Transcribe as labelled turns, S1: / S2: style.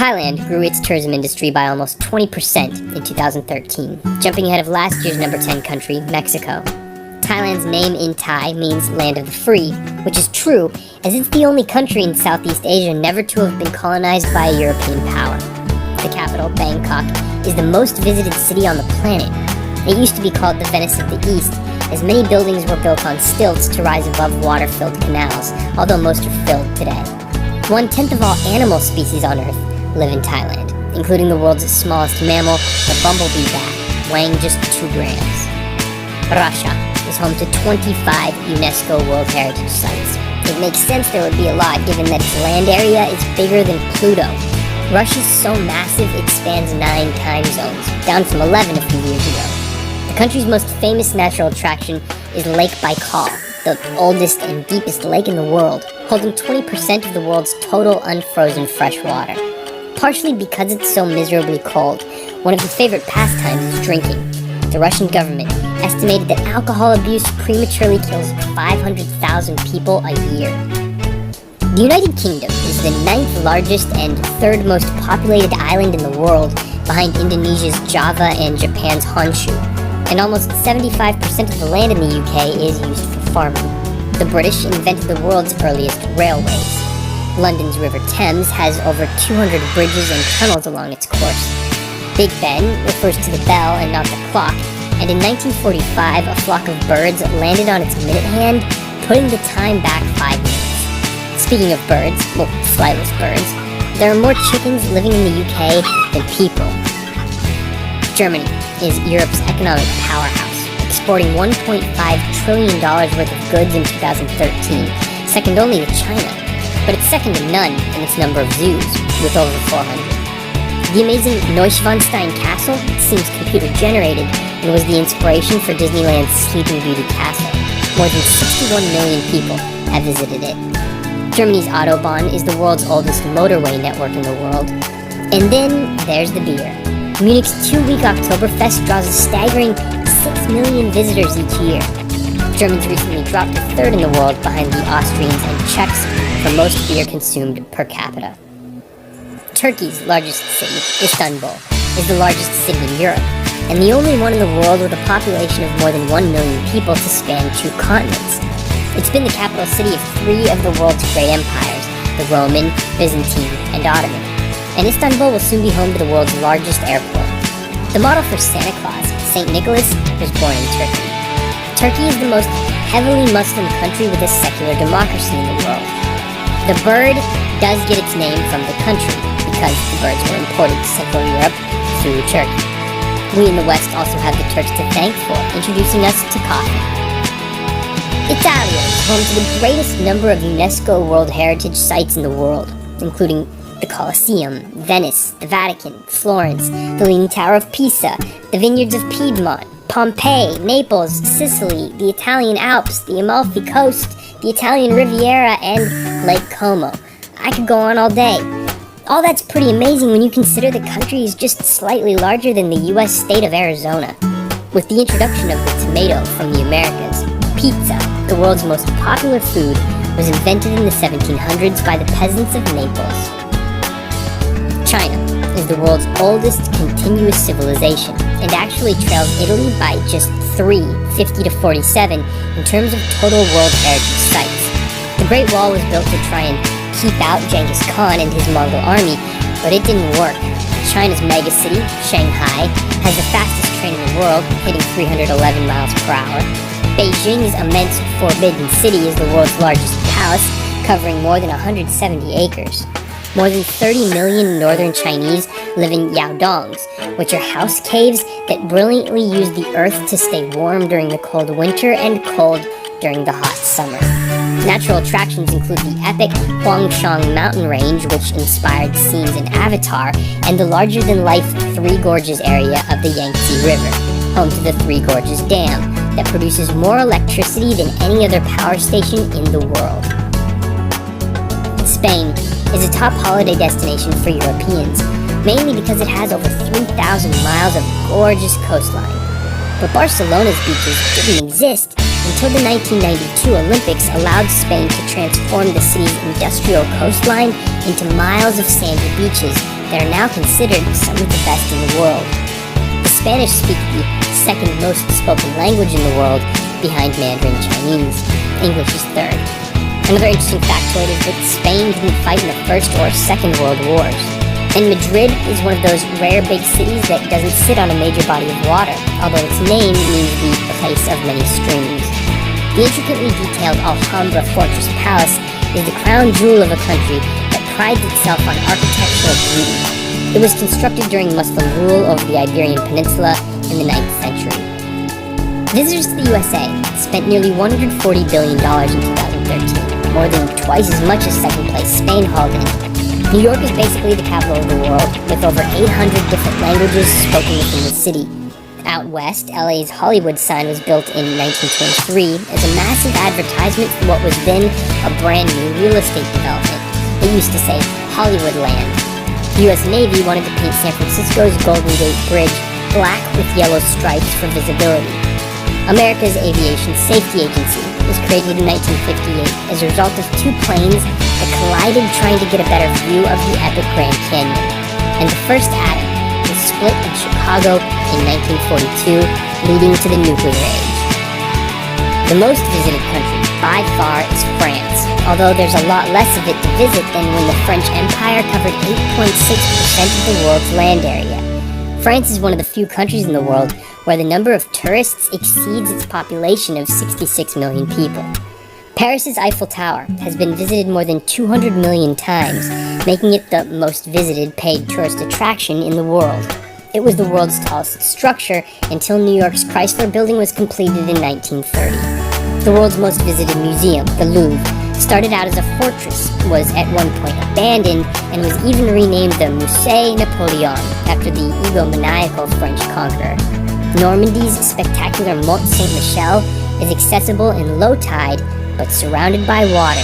S1: Thailand grew its tourism industry by almost 20% in 2013, jumping ahead of last year's number 10 country, Mexico. Thailand's name in Thai means land of the free, which is true, as it's the only country in Southeast Asia never to have been colonized by a European power. The capital, Bangkok, is the most visited city on the planet. It used to be called the Venice of the East, as many buildings were built on stilts to rise above water-filled canals, although most are filled today. 1/10 of all animal species on Earth live in Thailand, including the world's smallest mammal, the bumblebee bat, weighing just 2 grams. Russia is home to 25 UNESCO World Heritage Sites. It makes sense there would be a lot given that its land area is bigger than Pluto. Russia's so massive it spans 9 time zones, down from 11 a few years ago. The country's most famous natural attraction is Lake Baikal, the oldest and deepest lake in the world, holding 20% of the world's total unfrozen fresh water. Partially because it's so miserably cold, one of his favorite pastimes is drinking. The Russian government estimated that alcohol abuse prematurely kills 500,000 people a year. The United Kingdom is the 9th largest and 3rd most populated island in the world, behind Indonesia's Java and Japan's Honshu, and almost 75% of the land in the UK is used for farming. The British invented the world's earliest railways. London's River Thames has over 200 bridges and tunnels along its course. Big Ben refers to the bell and not the clock, and in 1945 a flock of birds landed on its minute hand, putting the time back 5 minutes. Speaking of birds, well, flightless birds, there are more chickens living in the UK than people. Germany is Europe's economic powerhouse, exporting $1.5 trillion worth of goods in 2013, second only to China. But it's second to none in its number of zoos, with over 400. The amazing Neuschwanstein Castle seems computer-generated and was the inspiration for Disneyland's Sleeping Beauty Castle. More than 61 million people have visited it. Germany's Autobahn is the world's oldest motorway network in the world. And then there's the beer. Munich's 2-week Oktoberfest draws a staggering 6 million visitors each year. Germans recently dropped to 3rd in the world behind the Austrians and Czechs for most beer consumed per capita. Turkey's largest city, Istanbul, is the largest city in Europe, and the only one in the world with a population of more than 1 million people to span 2 continents. It's been the capital city of 3 of the world's great empires, the Roman, Byzantine, and Ottoman, and Istanbul will soon be home to the world's largest airport. The model for Santa Claus, St. Nicholas, was born in Turkey. Turkey is the most heavily Muslim country with a secular democracy in the world. The bird does get its name from the country, because the birds were imported to Central Europe through Turkey. We in the West also have the Turks to thank for introducing us to coffee. Italia is home to the greatest number of UNESCO World Heritage Sites in the world, including the Colosseum, Venice, the Vatican, Florence, the Leaning Tower of Pisa, the Vineyards of Piedmont, Pompeii, Naples, Sicily, the Italian Alps, the Amalfi Coast, the Italian Riviera, and Lake Como. I could go on all day. All that's pretty amazing when you consider the country is just slightly larger than the US state of Arizona. With the introduction of the tomato from the Americas, pizza, the world's most popular food, was invented in the 1700s by the peasants of Naples. China is the world's oldest continuous civilization and actually trails Italy by just 3, 50 to 47, in terms of total World Heritage Sites. The Great Wall was built to try and keep out Genghis Khan and his Mongol army, but it didn't work. China's megacity, Shanghai, has the fastest train in the world, hitting 311 miles per hour. Beijing's immense Forbidden City is the world's largest palace, covering more than 170 acres. More than 30 million northern Chinese live in yaodongs, which are house caves that brilliantly use the earth to stay warm during the cold winter and cold during the hot summer. Natural attractions include the epic Huangshan mountain range, which inspired scenes in Avatar, and the larger-than-life Three Gorges area of the Yangtze River, home to the Three Gorges Dam, that produces more electricity than any other power station in the world. Spain is a top holiday destination for Europeans, mainly because it has over 3,000 miles of gorgeous coastline. But Barcelona's beaches didn't exist until the 1992 Olympics allowed Spain to transform the city's industrial coastline into miles of sandy beaches that are now considered some of the best in the world. The Spanish speak the second most spoken language in the world, behind Mandarin Chinese. English is third. Another interesting factoid is that Spain didn't fight in the First or Second World Wars. And Madrid is one of those rare big cities that doesn't sit on a major body of water, although its name means the place of many streams. The intricately detailed Alhambra Fortress Palace is the crown jewel of a country that prides itself on architectural beauty. It was constructed during Muslim rule over the Iberian Peninsula in the 9th century. Visitors to the USA spent nearly $140 billion in 2013, more than twice as much as second place Spain hauled in. New York is basically the capital of the world, with over 800 different languages spoken within the city. Out west, LA's Hollywood sign was built in 1923 as a massive advertisement for what was then a brand new real estate development. It used to say Hollywood Land. The US Navy wanted to paint San Francisco's Golden Gate Bridge black with yellow stripes for visibility. America's Aviation Safety Agency was created in 1958 as a result of two planes that collided trying to get a better view of the epic Grand Canyon. And the first atom was split in Chicago in 1942, leading to the nuclear age. The most visited country, by far, is France, although there's a lot less of it to visit than when the French Empire covered 8.6% of the world's land area. France is one of the few countries in the world where the number of tourists exceeds its population of 66 million people. Paris's Eiffel Tower has been visited more than 200 million times, making it the most visited paid tourist attraction in the world. It was the world's tallest structure until New York's Chrysler Building was completed in 1930. The world's most visited museum, the Louvre, started out as a fortress, was at one point abandoned, and was even renamed the Musée Napoléon after the egomaniacal French conqueror. Normandy's spectacular Mont Saint-Michel is accessible in low tide, but surrounded by water.